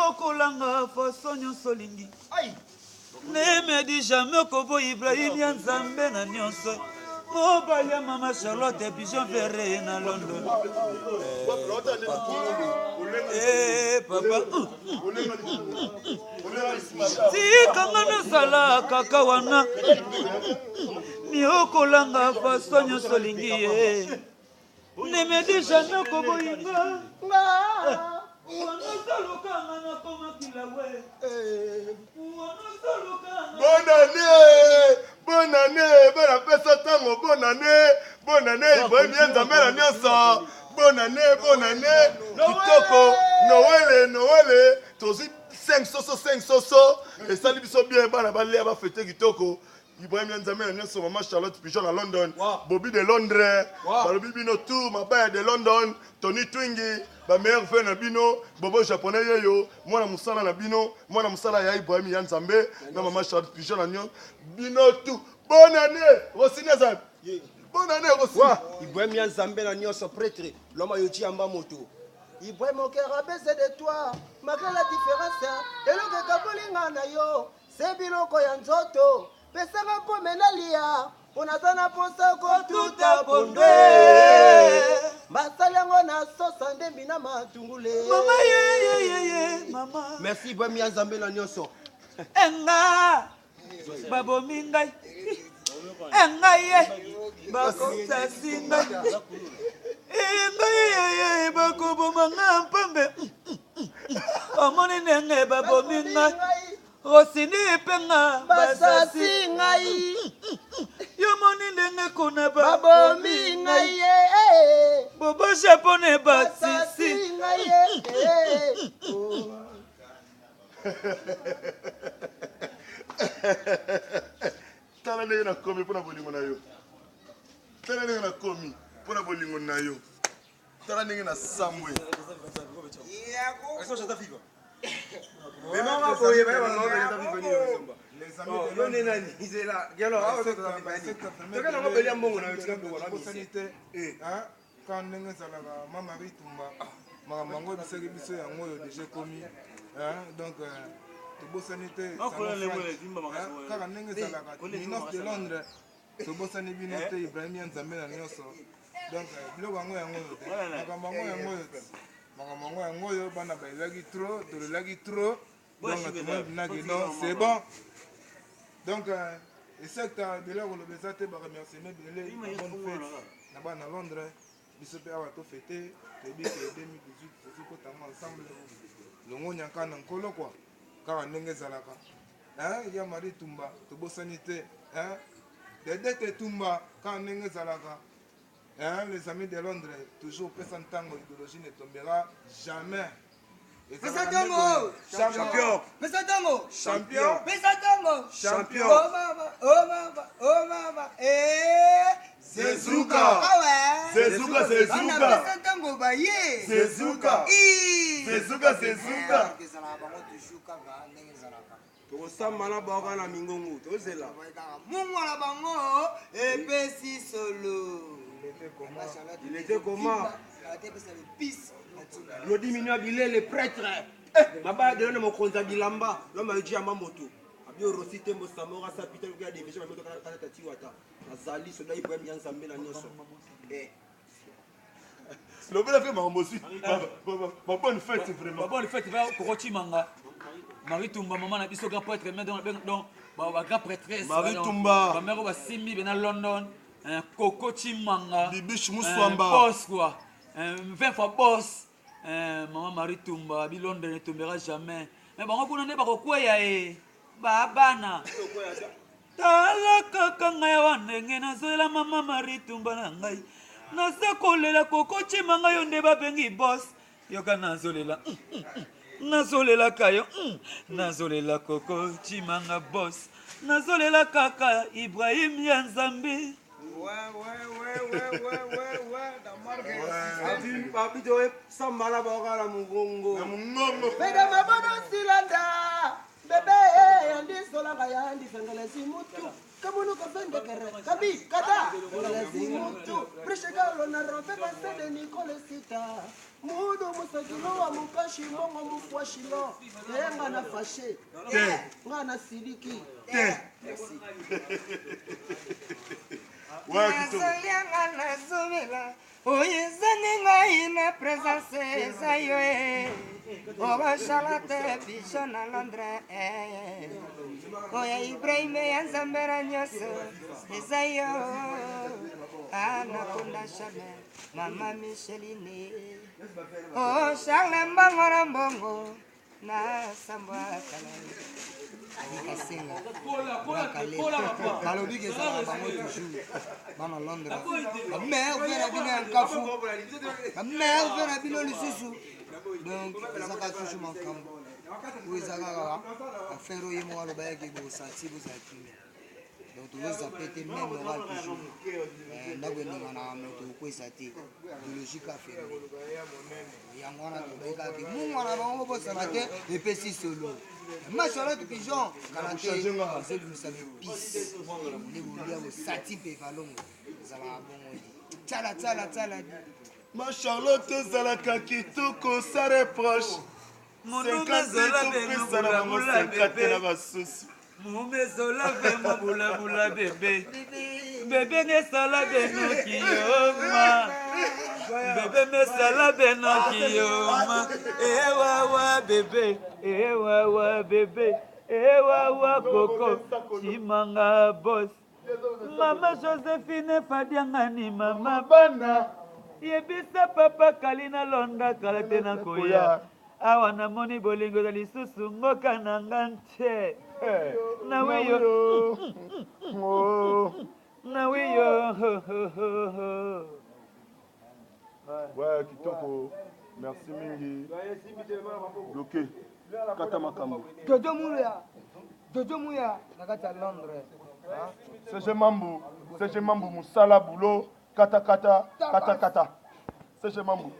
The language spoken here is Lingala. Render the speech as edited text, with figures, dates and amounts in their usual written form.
okolanga façon nyonso olingi ne me di jamais kobo Ibrahim ya Nzambe na nyonso mobali ya mama Charlotte pigeon ferré na London papa tikanga nasala kaka wana ni okolanga façon nyonso olingi ye ne me di jamais kobo inga Bonne année, bonne appétit, bonne année, Ibrahim ya Nzambe na nyonso. Bonne année, kitoko, Noël, tozi 5 soso, et sali biso bien bana balé ba fêter kitoko. Ibrahim ya Nzambe na nyonso, maman Charlotte Pigeon à London, Bobby de Londres, Balobi bino tout, Mabaya de London, Tony Twingi, ba meilleur frère na bino, Bobo japonais yo, moi na musala na bino, moi na musala ya Ibrahim ya Nzambe, na maman Charlotte Pigeon na nyonso, bino tout. Bonne année, Rosinazan. Bonne année aussi. Ibrahim ya Nzambe na nyonso prêtre, l'homme a yoti amba moto. Ibrahim mon cœur a baissé de toi, malgré la différence, et le que kabolinga na yo, c'est biloko ya nzoto. Pesanga po menalia, onatana posa ko tout abondé. Masalango na sosa ndembi na matungule. Mama ye mama. Merci Ibrahim ya Nzambe na nyonso. Enga babo mingai. Enga ye bako sasinga. Enga ye bako bomanga mpambe. Omoni nenge babo mingai. Rosini penga basasi ngai yo moni ndenge kuna babo ngai bobo japonais basisi ngai tala ndenge nakomi mpona bolingo na yo, tala ndenge nakomi mpona bolingo na yo, tala ndenge nasambwe. Mais maman, vous voyez, maman, vous voyez, vous voyez, les amis, vous voyez, c'est là. Alors, ah, c'est ça. C'est quand on va bien bon, on a eu ça pour la sanité. Hein, quand on est à la maman Marie Toumba, maman Mango, c'est que c'est un mot déjà commis. Hein, donc, tout beau sanité. Quand on est à la Minos de Londres, tout beau sanité, Ibrahim Nzambe na nyonso. Donc, bilo wango yango yote. Makambo yango yote. Makambo yango yo bana ba lagi trop, de lagi trop. Donc non, c'est bon. Donc et ça de là on le besate ba remercier mais belé bonne fête na bana Londres. Biso pe awa to fêter, te bi 2018 c'est ko tanga ensemble. Longo nyaka na nkolo quoi. Car ndenge zalaka. Hein, ya Marie Toumba, to bo sanité, hein. Dédé Toumba, quand ndenge zalaka. Hein, les amis de Londres, toujours présentant l'idéologie ne tombera jamais. Pesatango! Champion! Pesatango! Champion! Pesatango! Champion! Oh mama! Sezuka! Ah ouais! Sezuka! Pesatango baye! Sezuka! Sezuka! Tosambana baka na mingongo, tozela. Mungu na bango epesi solo. Il était comment? Le diminua bilé le prêtre. Maba de l'homme konza bilamba, l'homme a dit à Mamoto. Abio rosite mo samora sa pita luka de vision moto kana tati wata. Azali soda Ibrahim ya Nzambe na nyonso. Le bel fait ma aussi. Ma bonne fête vraiment. Ma bonne fête va kokoti manga. Marie Toumba maman na biso grand prêtre mais donc ba grand prêtresse. Marie Toumba. Ba mère ba simbi bena London. Coco Chimanga, Bibiche Moussouamba, boss quoi, 20 fois boss, maman Marie Toumba, Bilonde ne tombera jamais. Mais bon, on ne pas quoi ya babana. Tala kaka ngaya wanenge na zola maman Marie Toumba na ngai. Na sakolela Coco Chimanga yonde ba bengi boss. Yoka na zolela. Nazolela kayo, nazolela Coco Chimanga boss. Nazolela kaka Ibrahim ya Nzambe. Ouais. Papi Joe, Sambala Bogala Mugongo. Mesdames, abonnez Silanda. Bébé, Andi Solanga Yandi Sangalasi Mutu. Kamuno Kafende Kere. Kabi, Kada. Sangalasi Mutu. Prishega mokolo na robe basede nikole sita mudu musakilo wa mukashi mongo mufwashilo nga na fashe nga na siliki nazolianga nazomela oyo ezani ngai na présence eza yo obashalate biso na londres oyo ibrahime ya nzambe na nyonso eza yo anakonda charle mama micheline o charle mbongo na mbongo na sambwa kala Kasenga balobi ke ezalaka bango toujours bana londres bamere ve na bino ya nkafu bamere ve na bino lisusu donc ezaka toujours makambo oyo eza kaka affaire oyo ye moko aloba yake bosati bozala kimia donc tozozape te meme oral toujours ndako eninganaka me tokokwesa te biologique affaire yango wana tobai kaka mungwana bango bosana te epesi solo Machalot pigeon, Kanate, c'est du savez pisse. Les bouliers au sati pévalon. Zala bon. Tala tala tala. Ma Charlotte Zalaka Kitoko ça reproche. 50 plus ça la mon 50 na basusu. Mumezola vema bula bula bébé. Bébé ne sala beno kioma. Bébé me sala beno kioma. Ewa bébé. Ewa bébé. Ewa koko. Chimanga boss. Mama Joséphine Fadiangani mama bana. Yebisa papa Kalina Londa kalate na koya. Awa namoni bolingo za lisusu ngoka na ngante. Na wiyo. Na wiyo. Ouais, kitoko. Merci mingi. Ok. Kata makambo. Jojo Mouya, nakata Londres. C'est chez Mambu musala boulot. Kata. C'est chez Mambu.